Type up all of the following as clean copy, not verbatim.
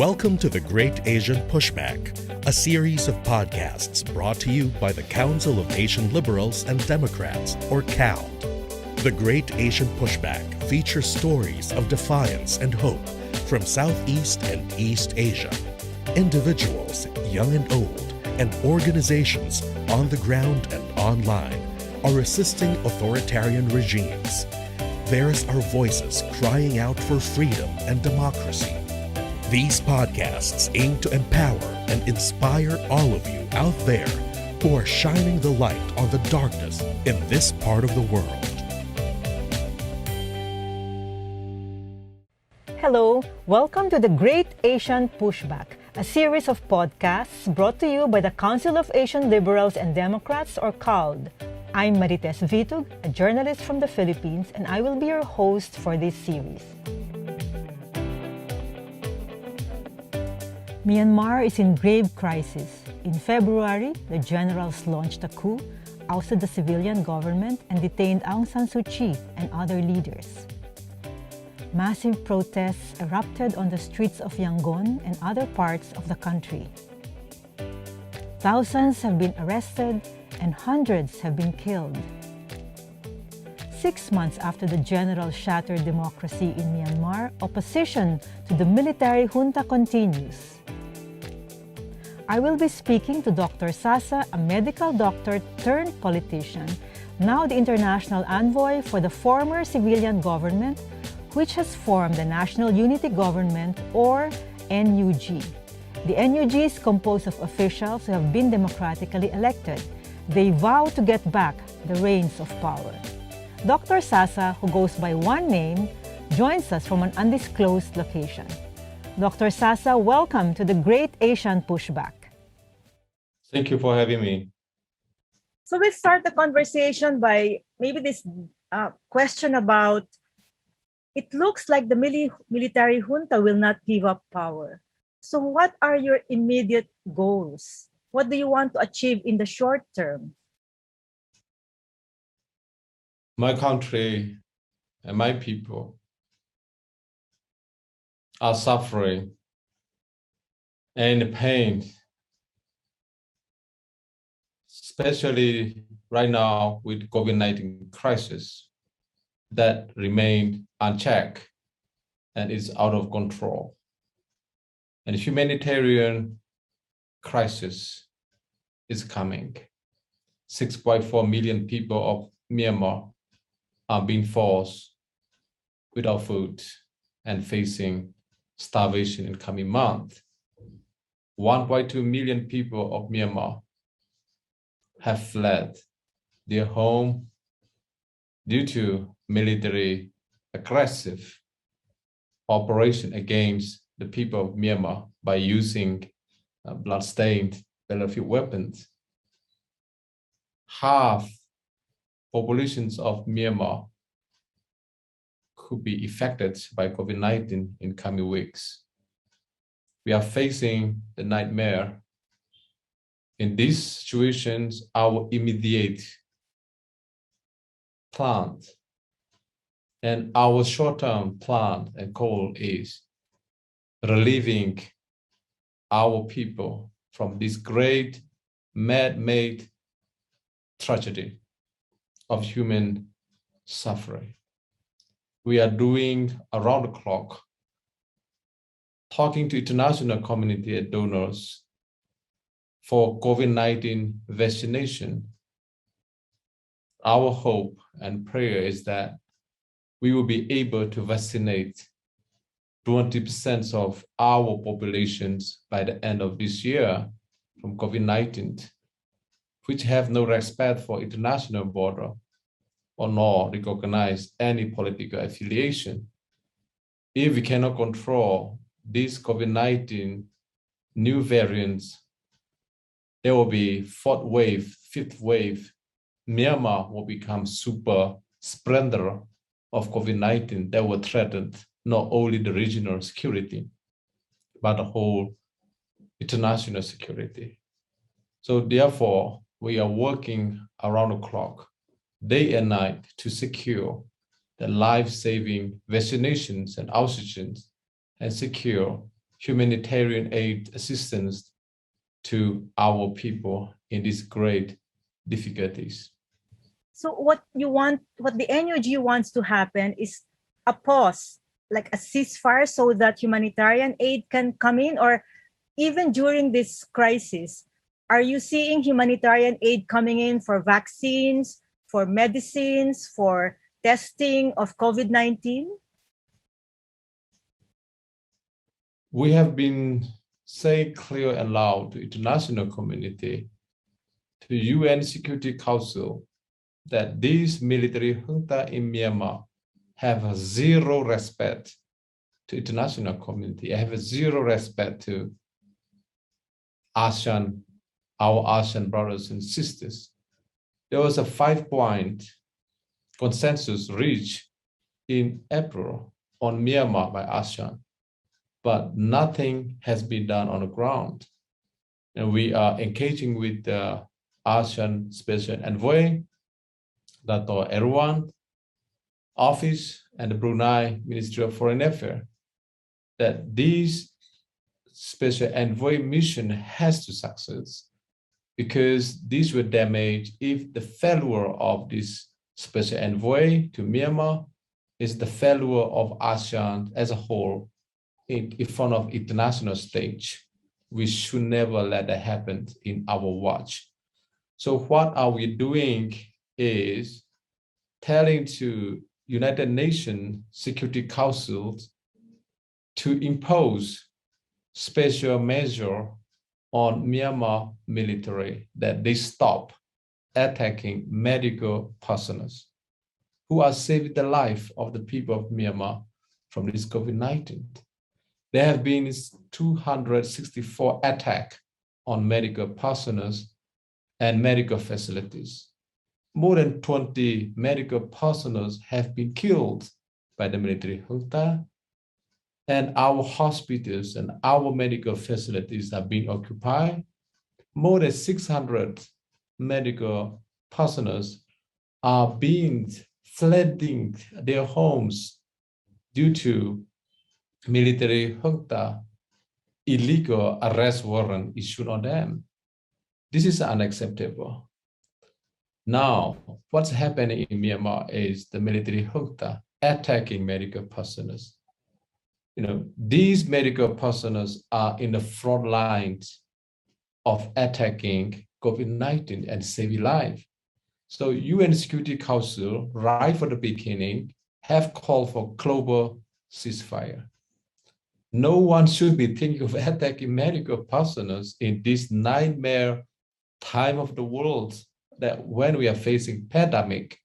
Welcome to the Great Asian Pushback, a series of podcasts brought to you by the Council of Asian Liberals and Democrats, or CALD. The Great Asian Pushback features stories of defiance and hope from Southeast and East Asia. Individuals, young and old, and organizations on the ground and online are assisting authoritarian regimes. Theirs are voices crying out for freedom and democracy. These podcasts aim to empower and inspire all of you out there who are shining the light on the darkness in this part of the world. Hello, welcome to the Great Asian Pushback, a series of podcasts brought to you by the Council of Asian Liberals and Democrats, or CALD. I'm Marites Vitug, a journalist from the Philippines, and I will be your host for this series. Myanmar is in grave crisis. In February, the generals launched a coup, ousted the civilian government, and detained Aung San Suu Kyi and other leaders. Massive protests erupted on the streets of Yangon and other parts of the country. Thousands have been arrested and hundreds have been killed. 6 months after the generals shattered democracy in Myanmar, opposition to the military junta continues. I will be speaking to Dr. Sasa, a medical doctor turned politician, now the international envoy for the former civilian government, which has formed the National Unity Government, or NUG. The NUG is composed of officials who have been democratically elected. They vow to get back the reins of power. Dr. Sasa, who goes by one name, joins us from an undisclosed location. Dr. Sasa, welcome to the Great Asian Pushback. Thank you for having me. So let's start the conversation by maybe this question about, it looks like the military junta will not give up power. So what are your immediate goals? What do you want to achieve in the short term? My country and my people are suffering and pain, especially right now with COVID-19 crisis that remain unchecked and is out of control. And humanitarian crisis is coming. 6.4 million people of Myanmar are being forced without food and facing starvation in coming month. 1.2 million people of Myanmar have fled their home due to military aggressive operation against the people of Myanmar by using blood-stained battlefield weapons. Half populations of Myanmar could be affected by COVID-19 in coming weeks. We are facing the nightmare. In these situations, our immediate plan and our short-term plan and goal is relieving our people from this great man-made tragedy of human suffering. We are doing around the clock, talking to international community and donors for COVID-19 vaccination. Our hope and prayer is that we will be able to vaccinate 20% of our populations by the end of this year from COVID-19, which have no respect for international border or nor recognize any political affiliation. If we cannot control these COVID-19 new variants, there will be fourth wave, fifth wave. Myanmar will become super spreader of COVID-19 that will threaten not only the regional security, but the whole international security. So therefore, we are working around the clock, day and night, to secure the life-saving vaccinations and oxygen and secure humanitarian aid assistance to our people in these great difficulties. So what the NUG wants to happen is a pause, like a ceasefire, so that humanitarian aid can come in, or even during this crisis, are you seeing humanitarian aid coming in for vaccines, for medicines, for testing of COVID-19? We have been saying clear and loud to the international community, to the UN Security Council, that these military junta in Myanmar have zero respect to international community, have zero respect to ASEAN, our ASEAN brothers and sisters. There was a 5-point consensus reached in April on Myanmar by ASEAN, but nothing has been done on the ground. And we are engaging with the ASEAN Special Envoy, Dr. Erwan Office, and the Brunei Ministry of Foreign Affairs, that this Special Envoy mission has to succeed, because this will damage if the failure of this Special Envoy to Myanmar is the failure of ASEAN as a whole in front of international stage. We should never let that happen in our watch. So what are we doing is telling to United Nations Security Council to impose special measure on Myanmar military, that they stop attacking medical personnel who are saving the life of the people of Myanmar from this COVID-19. There have been 264 attacks on medical personnel and medical facilities. More than 20 medical personnel have been killed by the military junta, and our hospitals and our medical facilities are being occupied. More than 600 medical personnel are being fleeing their homes due to military junta illegal arrest warrant issued on them. This is unacceptable. Now, what's happening in Myanmar is the military junta attacking medical personnel. These medical personnel are in the front lines of attacking COVID-19 and saving life. So UN Security Council, right from the beginning, have called for global ceasefire. No one should be thinking of attacking medical personnel in this nightmare time of the world, that when we are facing pandemic.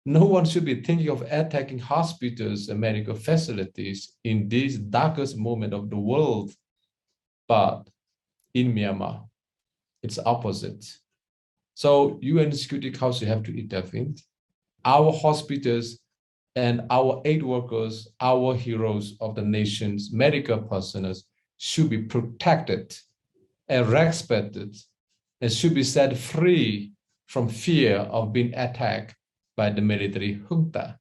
No one should be thinking of attacking hospitals and medical facilities in this darkest moment of the world. But in Myanmar, it's opposite. So UN Security Council have to intervene. Our hospitals and our aid workers, our heroes of the nation's medical personnel should be protected and respected, and should be set free from fear of being attacked by the military junta.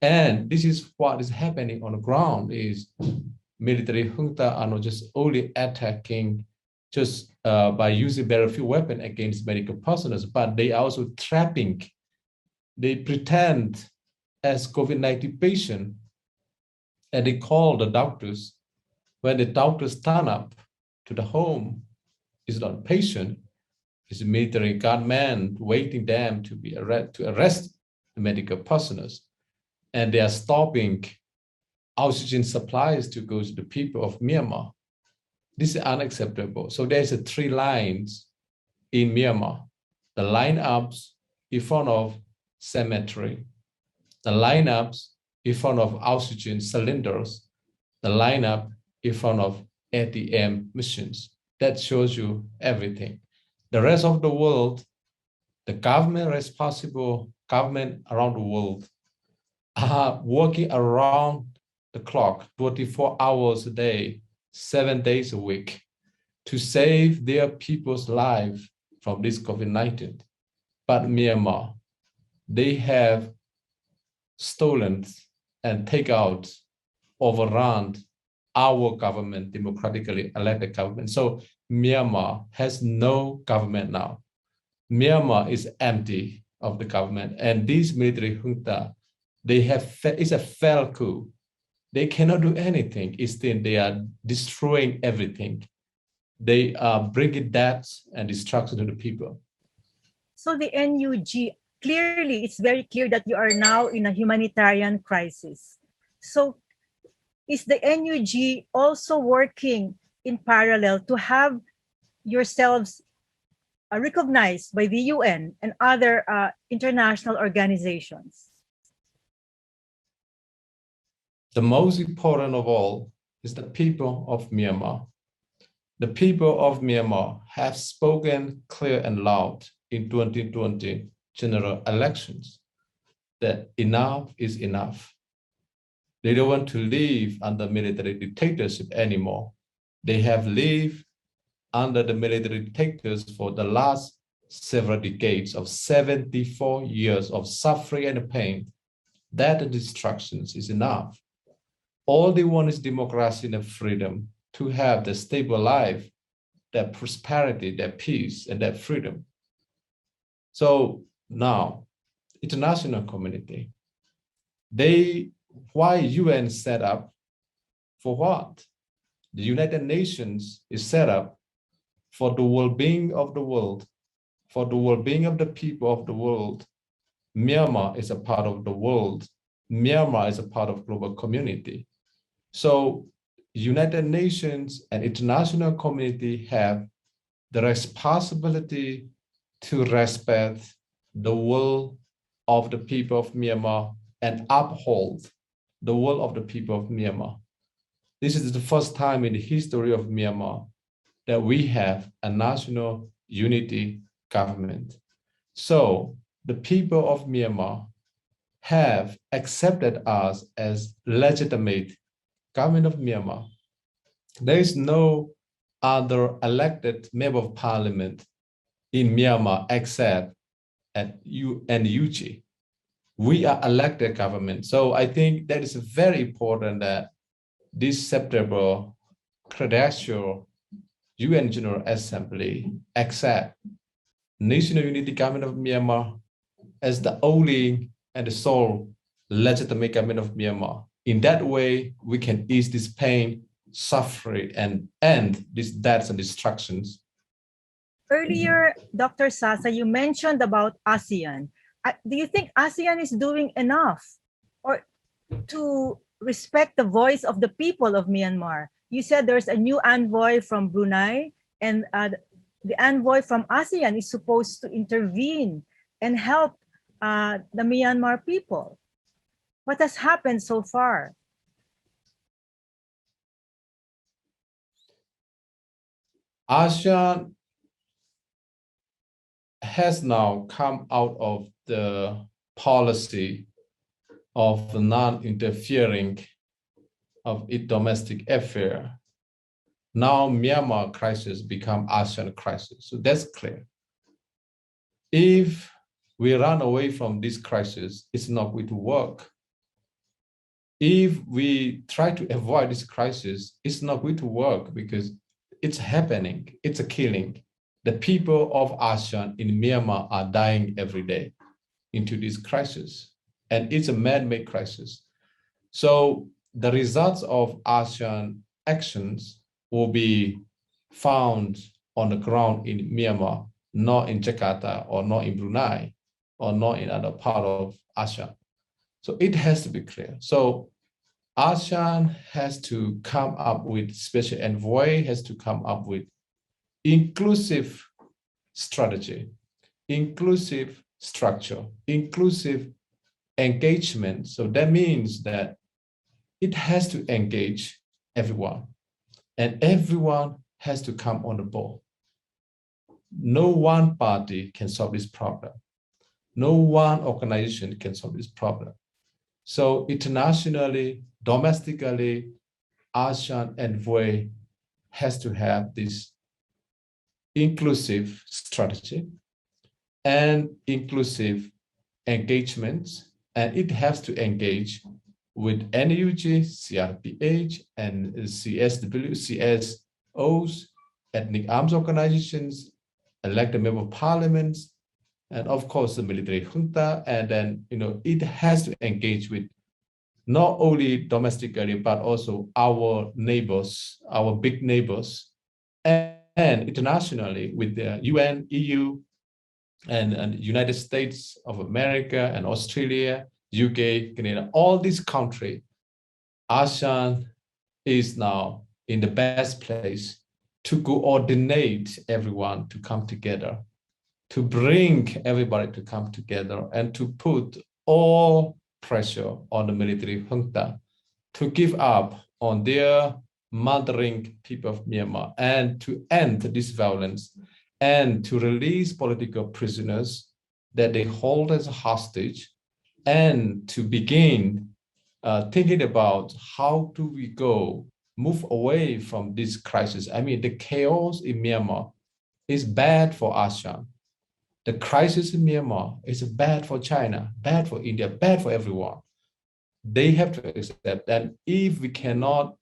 And this is what is happening on the ground, is military junta are not just only attacking just by using battlefield weapon against medical personnel, but they are also trapping. They pretend as COVID-19 patient, and they call the doctors. When the doctors turn up to the home, it's not patient, it's a military gunman waiting them to arrest the medical personnel. And they are stopping oxygen supplies to go to the people of Myanmar. This is unacceptable. So there's 3 lines in Myanmar. The lineups in front of cemetery, the lineups in front of oxygen cylinders, the lineup in front of ATM machines. That shows you everything. The rest of the world, the government responsible, government around the world are working around the clock, 24 hours a day, 7 days a week, to save their people's life from this COVID-19. But Myanmar, they have stolen and take out, overrun our government, democratically elected government. So Myanmar has no government now. Myanmar is empty of the government, and this military junta, it's a failed coup. They cannot do anything. Instead, they are destroying everything. They are bringing death and destruction to the people. So the NUG, clearly, it's very clear that you are now in a humanitarian crisis. So is the NUG also working in parallel to have yourselves recognized by the UN and other international organizations? The most important of all is the people of Myanmar. The people of Myanmar have spoken clear and loud in 2020 general elections that enough is enough. They don't want to live under military dictatorship anymore. They have lived under the military dictators for the last several decades of 74 years of suffering and pain. That destructions is enough. All they want is democracy and freedom, to have the stable life, their prosperity, their peace, and their freedom. So now, international community, why UN set up? For what? The United Nations is set up for the well-being of the world, for the well-being of the people of the world. Myanmar is a part of the world. Myanmar is a part of global community. So United Nations and international community have the responsibility to respect the will of the people of Myanmar and uphold the will of the people of Myanmar. This is the first time in the history of Myanmar that we have a national unity government. So the people of Myanmar have accepted us as legitimate government of Myanmar. There is no other elected member of parliament in Myanmar except at NUG. We are elected government. So I think that is very important that this September credential UN General Assembly accept National Unity Government of Myanmar as the only and the sole legitimate government of Myanmar. In that way, we can ease this pain, suffering, and end these deaths and destructions. Earlier, Dr. Sasa, you mentioned about ASEAN. Do you think ASEAN is doing enough or to respect the voice of the people of Myanmar? You said there's a new envoy from Brunei, and the envoy from ASEAN is supposed to intervene and help the Myanmar people. What has happened so far? ASEAN has now come out of the policy of non-interfering of its domestic affair. Now Myanmar crisis become ASEAN crisis. So that's clear. If we run away from this crisis, it's not going to work. If we try to avoid this crisis, it's not going to work because it's happening. It's a killing. The people of ASEAN in Myanmar are dying every day into this crisis, and it's a man-made crisis. So the results of ASEAN actions will be found on the ground in Myanmar, not in Jakarta or not in Brunei or not in other part of ASEAN. So it has to be clear. So ASEAN has to come up with special envoy, has to come up with inclusive strategy, inclusive structure, inclusive engagement. So that means that it has to engage everyone, and everyone has to come on the board. No one party can solve this problem. No one organization can solve this problem. So internationally, domestically, ASEAN envoy has to have this inclusive strategy and inclusive engagements, and it has to engage with NUG, CRPH, and CSW, CSOs, ethnic arms organizations, elected member of parliaments, and of course the military junta. And then, it has to engage with not only domestically, but also our neighbors, our big neighbors, and internationally with the UN, EU, and United States of America, and Australia, UK, Canada, all these countries. ASEAN is now in the best place to coordinate everyone to come together, to bring everybody to come together, and to put all pressure on the military junta to give up on their murdering people of Myanmar, and to end this violence, and to release political prisoners that they hold as a hostage, and to begin thinking about how do we move away from this crisis. I mean, the chaos in Myanmar is bad for ASEAN. The crisis in Myanmar is bad for China, bad for India, bad for everyone. They have to accept that if we cannot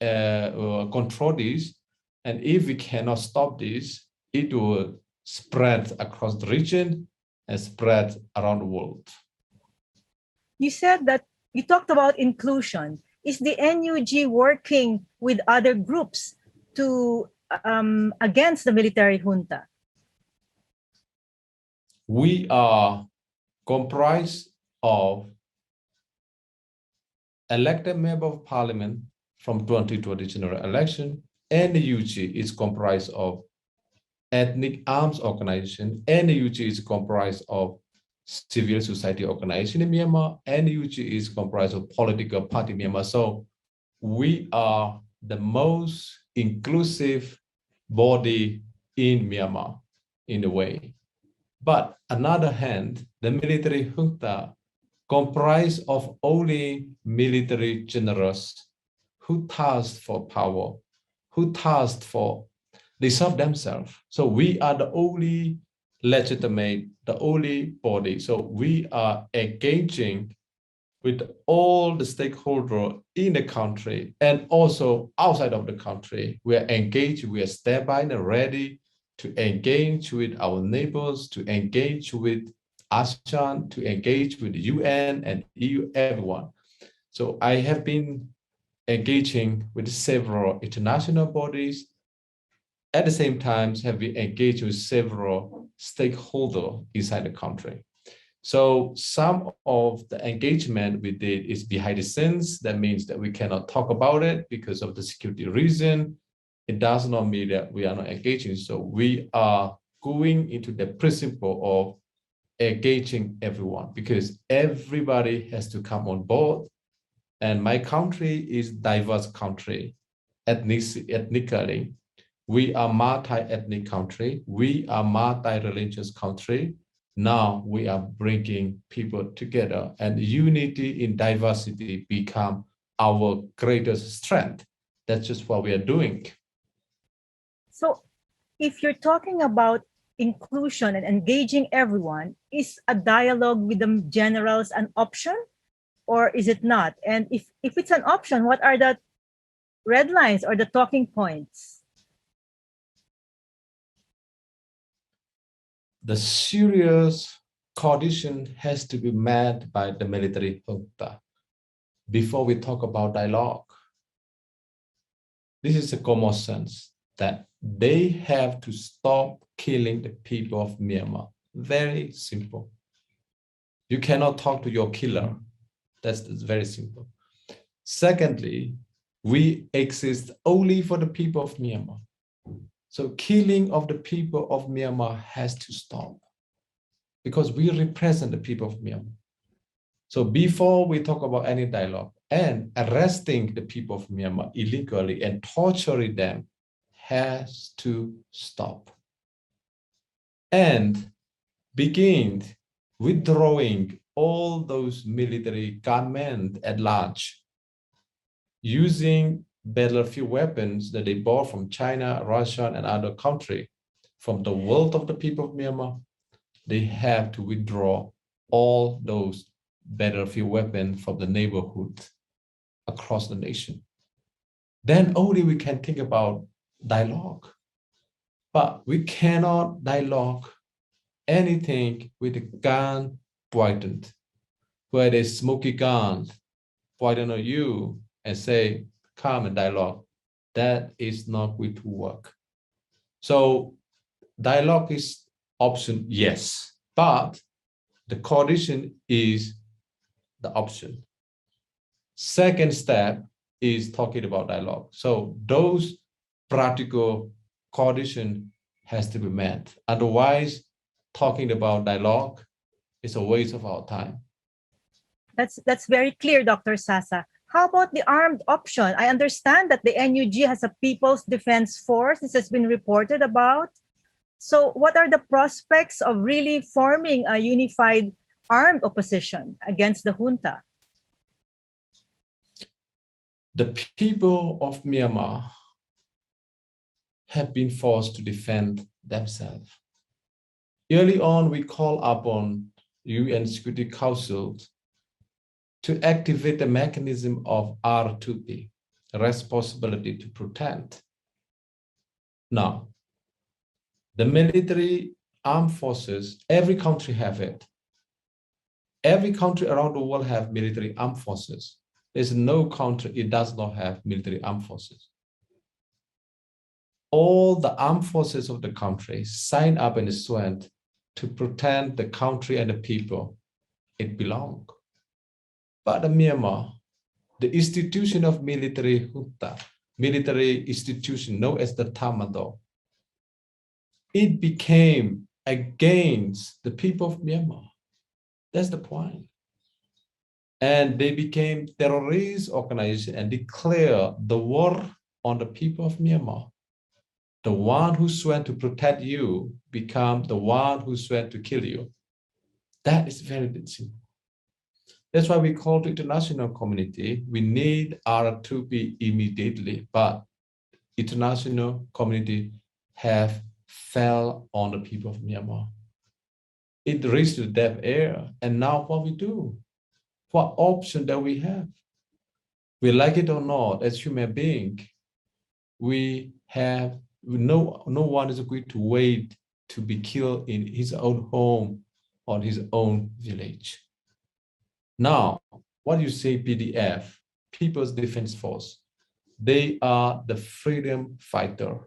control this, and if we cannot stop this, it will spread across the region and spread around the world. You said that you talked about inclusion. Is the NUG working with other groups to against the military junta? We are comprised of elected member of parliament from 2020 general election. NUG is comprised of ethnic arms organization. NUG is comprised of civil society organization in Myanmar. NUG is comprised of political party in Myanmar. So we are the most inclusive body in Myanmar in a way. But on the other hand, the military junta comprised of only military generals who tasked for power, who tasked for they serve themselves. So we are the only legitimate, the only body. So we are engaging with all the stakeholders in the country and also outside of the country. We are engaged, we are standby and ready to engage with our neighbors, to engage with ASEAN, to engage with the UN and EU, everyone. So I have been engaging with several international bodies. At the same time, have been engaged with several stakeholders inside the country. So some of the engagement we did is behind the scenes. That means that we cannot talk about it because of the security reason. It does not mean that we are not engaging. So we are going into the principle of engaging everyone because everybody has to come on board. And my country is a diverse country, ethnically. We are multi-ethnic country. We are multi-religious country. Now we are bringing people together, and unity in diversity become our greatest strength. That's just what we are doing. So if you're talking about inclusion and engaging everyone, is a dialogue with the generals an option or is it not? And if it's an option, what are the red lines or the talking points? The serious condition has to be met by the military junta before we talk about dialogue. This is a common sense that they have to stop killing the people of Myanmar. Very simple. You cannot talk to your killer. That's very simple. Secondly, we exist only for the people of Myanmar. So killing of the people of Myanmar has to stop because we represent the people of Myanmar. So before we talk about any dialogue and arresting the people of Myanmar illegally and torturing them has to stop. And begin withdrawing all those military gunmen at large using battlefield weapons that they bought from China, Russia, and other countries from the wealth of the people of Myanmar. They have to withdraw all those battlefield weapons from the neighborhood across the nation. Then only we can think about dialogue. But we cannot dialogue anything with a gun pointed, where they smoky gun pointed at you and say, come and dialogue. That is not going to work. So dialogue is option, yes, but the coalition is the option. Second step is talking about dialogue. So those practical condition has to be met. Otherwise, talking about dialogue is a waste of our time. That's very clear, Dr. Sasa. How about the armed option? I understand that the NUG has a People's Defense Force. This has been reported about. So what are the prospects of really forming a unified armed opposition against the junta? The people of Myanmar have been forced to defend themselves. Early on, we call upon UN Security Council to activate the mechanism of R2P, responsibility to protect. Now, the military armed forces, every country have it. Every country around the world have military armed forces. There's no country it does not have military armed forces. All the armed forces of the country sign up and swear to protect the country and the people it belongs. But in Myanmar, the institution of military junta, military institution known as the Tamado, it became against the people of Myanmar. That's the point. And they became terrorist organization and declare the war on the people of Myanmar. The one who swear to protect you become the one who swear to kill you. That is very simple. That's why we call the international community. We need R2P immediately, but international community have fell on the people of Myanmar. It reached the deaf air, and now what we do? What option that we have? We like it or not, as human beings, no one is going to wait to be killed in his own home or his own village. Now, what you say PDF, People's Defense Force, they are the freedom fighter.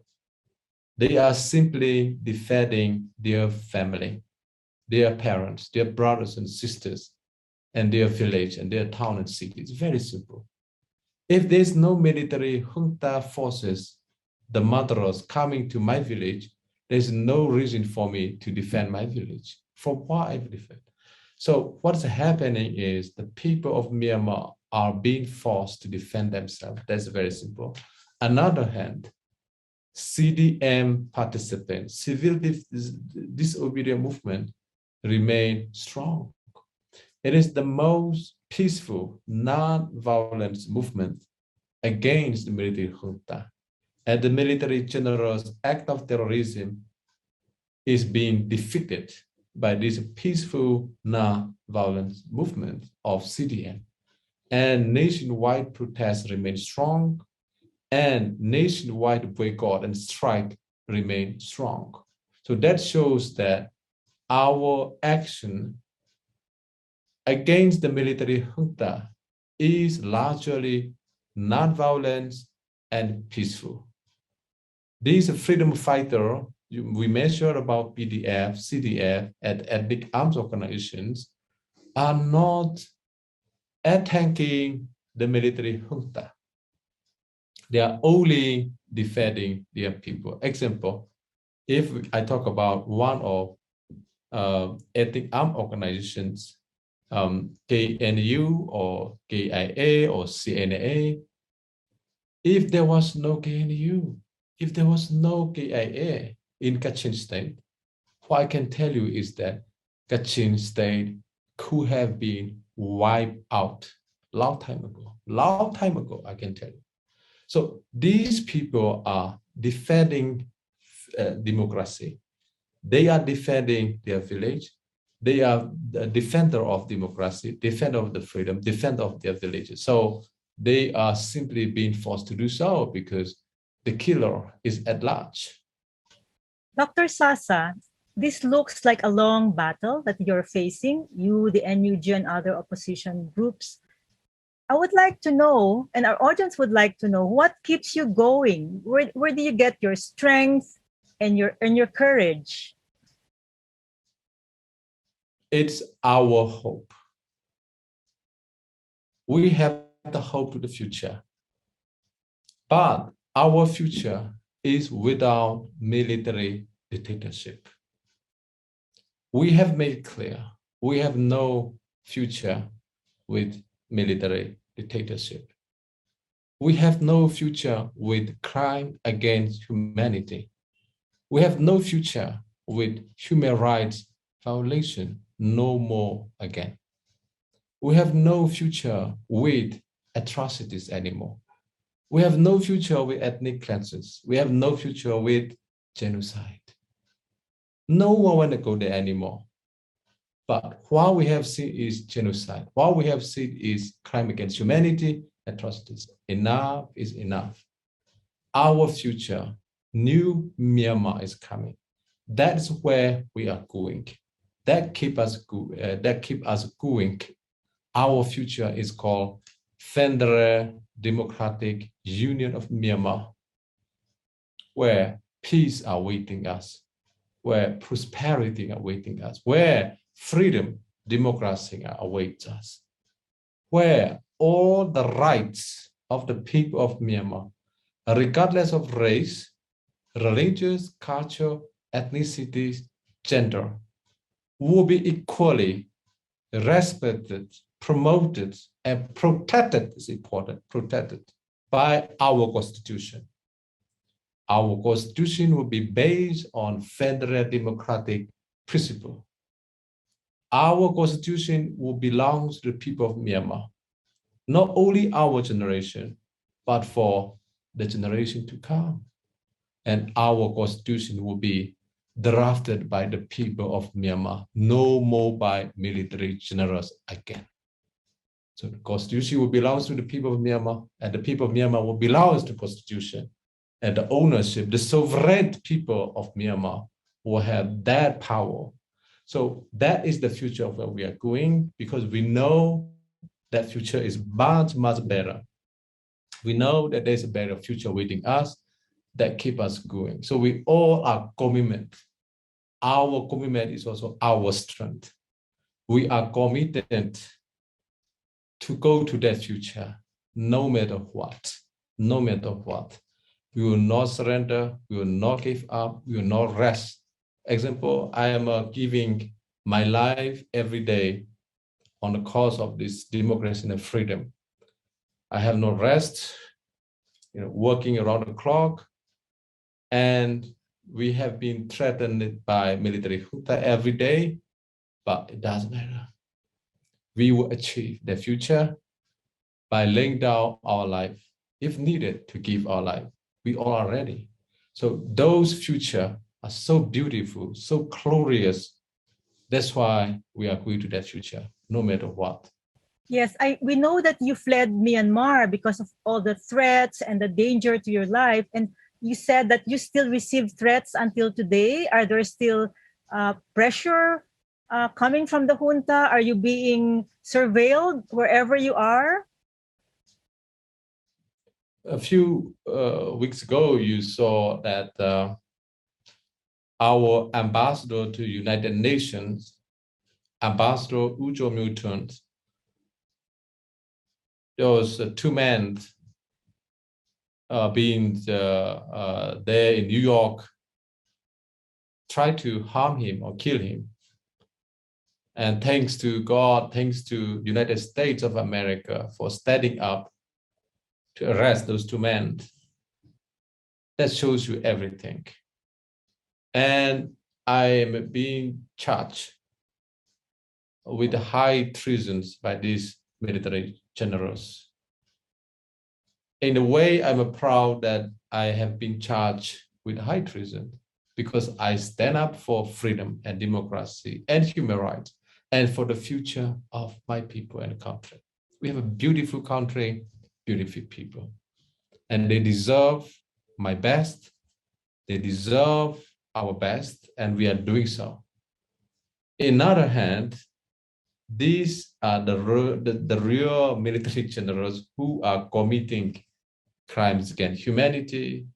They are simply defending their family, their parents, their brothers and sisters, and their village and their town and city. It's very simple. If there's no military junta forces, the murderers coming to my village, there's no reason for me to defend my village. For what I defend? So what's happening is the people of Myanmar are being forced to defend themselves. That's very simple. Another hand, CDM participants, civil disobedience movement remain strong. It is the most peaceful, non-violent movement against the military junta. And the military general's act of terrorism is being defeated by this peaceful, non-violent movement of CDM. And nationwide protests remain strong, and nationwide boycott and strike remain strong. So that shows that our action against the military junta is largely non-violent and peaceful. These freedom fighters, we measure about PDF, CDF, and ethnic arms organizations are not attacking the military junta. They are only defending their people. Example, if I talk about one of ethnic armed organizations, KNU or KIA or CNA, if there was no KNU, if there was no KIA in Kachin state, what I can tell you is that Kachin state could have been wiped out long time ago, I can tell you. So these people are defending democracy. They are defending their village. They are the defender of democracy, defender of the freedom, defender of their villages. So they are simply being forced to do so because the killer is at large. Dr. Sasa, this looks like a long battle that you're facing, you, the NUG, and other opposition groups. I would like to know, and our audience would like to know, what keeps you going? Where do you get your strength and your courage? It's our hope. We have the hope to the future. But our future is without military dictatorship. We have made clear we have no future with military dictatorship. We have no future with crime against humanity. We have no future with human rights violation, no more again. We have no future with atrocities anymore. We have no future with ethnic cleanses. We have no future with genocide. No one want to go there anymore. But what we have seen is genocide. What we have seen is crime against humanity, atrocities. Enough is enough. Our future, new Myanmar is coming. That's where we are going. That keep us going. Our future is called Federal Democratic Union of Myanmar, where peace are waiting us, where prosperity are waiting us, where freedom, democracy awaits us, where all the rights of the people of Myanmar, regardless of race, religious, culture, ethnicity, gender, will be equally respected, promoted, and protected is important, protected by our constitution. Our constitution will be based on federal democratic principle. Our constitution will belong to the people of Myanmar, not only our generation, but for the generation to come. And our constitution will be drafted by the people of Myanmar, no more by military generals again. So the constitution will belong to the people of Myanmar, and the people of Myanmar will belong to the constitution. And the ownership, the sovereign people of Myanmar will have that power. So that is the future of where we are going, because we know that future is much, much better. We know that there's a better future waiting us that keep us going. So we all are committed. Our commitment is also our strength. We are committed to go to that future, no matter what, no matter what. We will not surrender, we will not give up, we will not rest. Example, I am giving my life every day on the cause of this democracy and freedom. I have no rest, working around the clock, and we have been threatened by military junta every day, but it doesn't matter. We will achieve the future by laying down our life, if needed, to give our life. We all are ready. So those future are so beautiful, so glorious. That's why we are going to that future, no matter what. Yes, we know that you fled Myanmar because of all the threats and the danger to your life. And you said that you still receive threats until today. Are there still pressure coming from the junta? Are you being surveilled wherever you are? A few weeks ago, you saw that our ambassador to United Nations, Ambassador Ujo Milton, there was two men being there in New York, tried to harm him or kill him. And thanks to God, thanks to United States of America for standing up to arrest those two men. That shows you everything. And I am being charged with high treasons by these military generals. In a way, I'm proud that I have been charged with high treason, because I stand up for freedom and democracy and human rights and for the future of my people and country. We have a beautiful country, beautiful people, and they deserve my best. They deserve our best, and we are doing so. On the other hand, these are the real military generals who are committing crimes against humanity,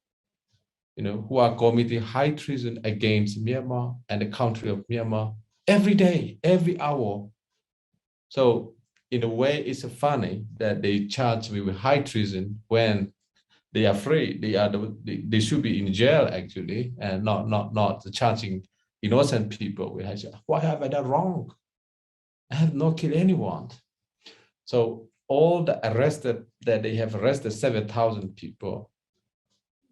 who are committing high treason against Myanmar and the country of Myanmar every day, every hour. So in a way, it's funny that they charge me with high treason when they are free. They should be in jail actually, and not charging innocent people. What have I done wrong? I have not killed anyone. So all the arrested that they have arrested 7,000 people,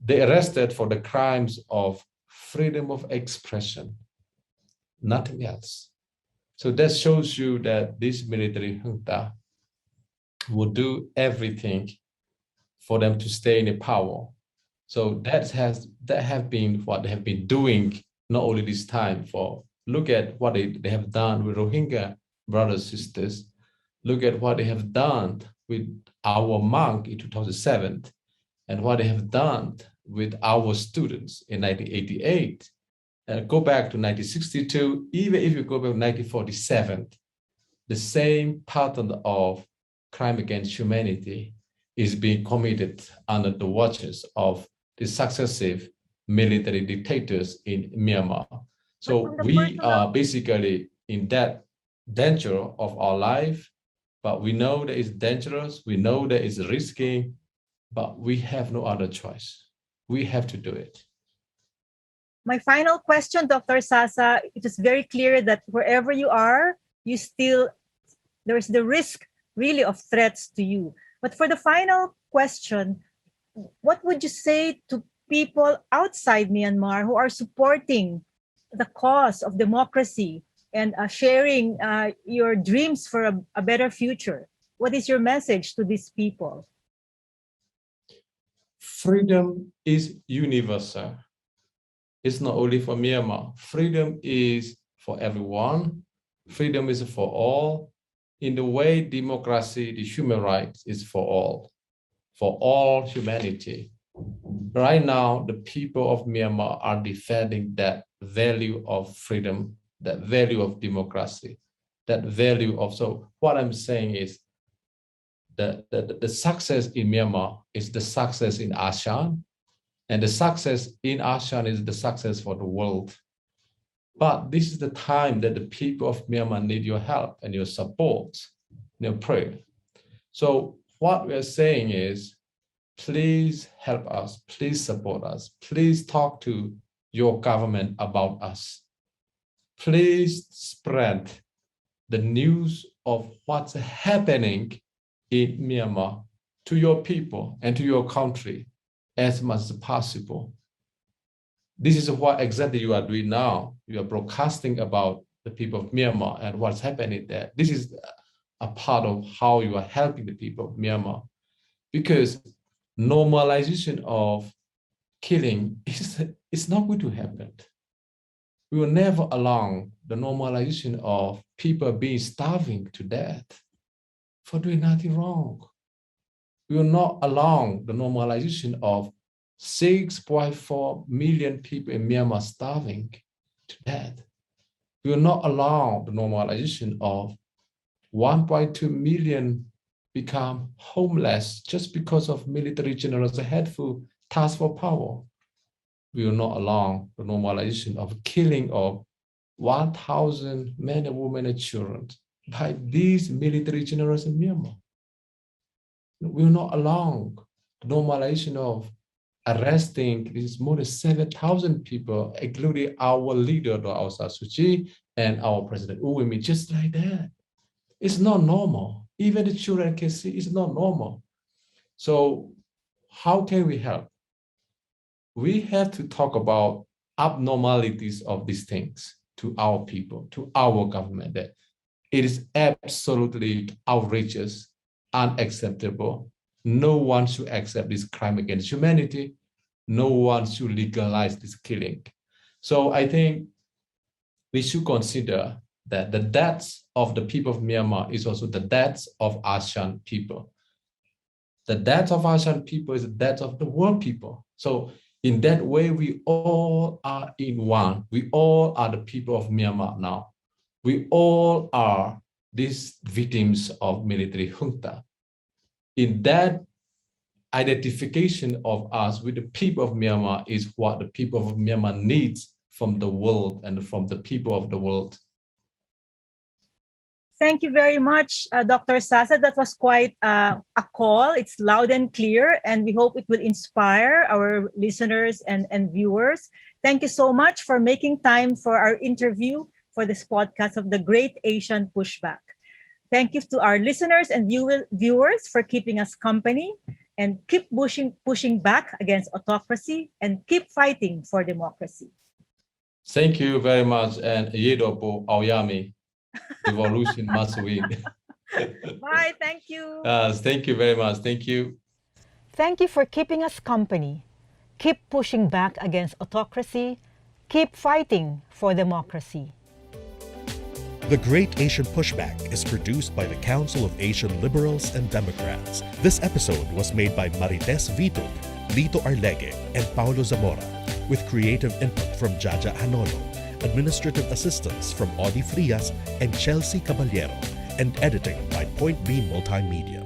they arrested for the crimes of freedom of expression, nothing else. So that shows you that this military junta will do everything for them to stay in power. So that have been what they have been doing, not only this time. Look at what they have done with Rohingya brothers, sisters. Look at what they have done with our monk in 2007, and what they have done with our students in 1988. Go back to 1962, even if you go back to 1947, the same pattern of crime against humanity is being committed under the watches of the successive military dictators in Myanmar. So we are basically in that danger of our life, but we know that it's dangerous, we know that it's risky, but we have no other choice. We have to do it. My final question, Dr. Sasa, it is very clear that wherever you are, there's the risk really of threats to you. But for the final question, what would you say to people outside Myanmar who are supporting the cause of democracy and sharing your dreams for a better future? What is your message to these people? Freedom is universal. It's not only for Myanmar. Freedom is for everyone. Freedom is for all. In the way democracy, the human rights is for all humanity. Right now, the people of Myanmar are defending that value of freedom, that value of democracy, that value of, so what I'm saying is the success in Myanmar is the success in ASEAN, and the success in ASEAN is the success for the world. But this is the time that the people of Myanmar need your help and your support, your prayer. So what we're saying is, please help us, please support us, please talk to your government about us. Please spread the news of what's happening in Myanmar to your people and to your country as much as possible. This is what exactly you are doing now. You are broadcasting about the people of Myanmar and what's happening there. This is a part of how you are helping the people of Myanmar, because normalization of killing is not going to happen. We will never allow the normalization of people being starving to death for doing nothing wrong. We will not allow the normalization of 6.4 million people in Myanmar starving to death. We will not allow the normalization of 1.2 million become homeless just because of military generals' hateful task for power. We will not allow the normalization of killing of 1,000 men and women and children by these military generals in Myanmar. We will not allow the normalization of arresting these more than 7,000 people, including our leader, Aung San Suu Kyi, and our president, U Win Myint, just like that. It's not normal. Even the children can see it's not normal. So how can we help? We have to talk about abnormalities of these things to our people, to our government, that it is absolutely outrageous, unacceptable. No one should accept this crime against humanity. No one should legalize this killing. So I think we should consider that the deaths of the people of Myanmar is also the deaths of ASEAN people. The death of ASEAN people is the death of the world people. So in that way, we all are in one. We all are the people of Myanmar now. We all are these victims of military junta. In that identification of us with the people of Myanmar is what the people of Myanmar needs from the world and from the people of the world. Thank you very much, Dr. Sasa. That was quite a call. It's loud and clear, and we hope it will inspire our listeners and viewers. Thank you so much for making time for our interview for this podcast of the Great Asian Pushback. Thank you to our listeners and viewers for keeping us company, and keep pushing back against autocracy and keep fighting for democracy. Thank you very much, and Yedopo Aoyami. Evolution must win. Bye. Thank you. Thank you very much. Thank you. Thank you for keeping us company. Keep pushing back against autocracy. Keep fighting for democracy. The Great Asian Pushback is produced by the Council of Asian Liberals and Democrats. This episode was made by Marites Vitup, Lito Arlegue, and Paulo Zamora, with creative input from Jaja Hanolo, administrative assistance from Audie Frias and Chelsea Caballero, and editing by Point B Multimedia.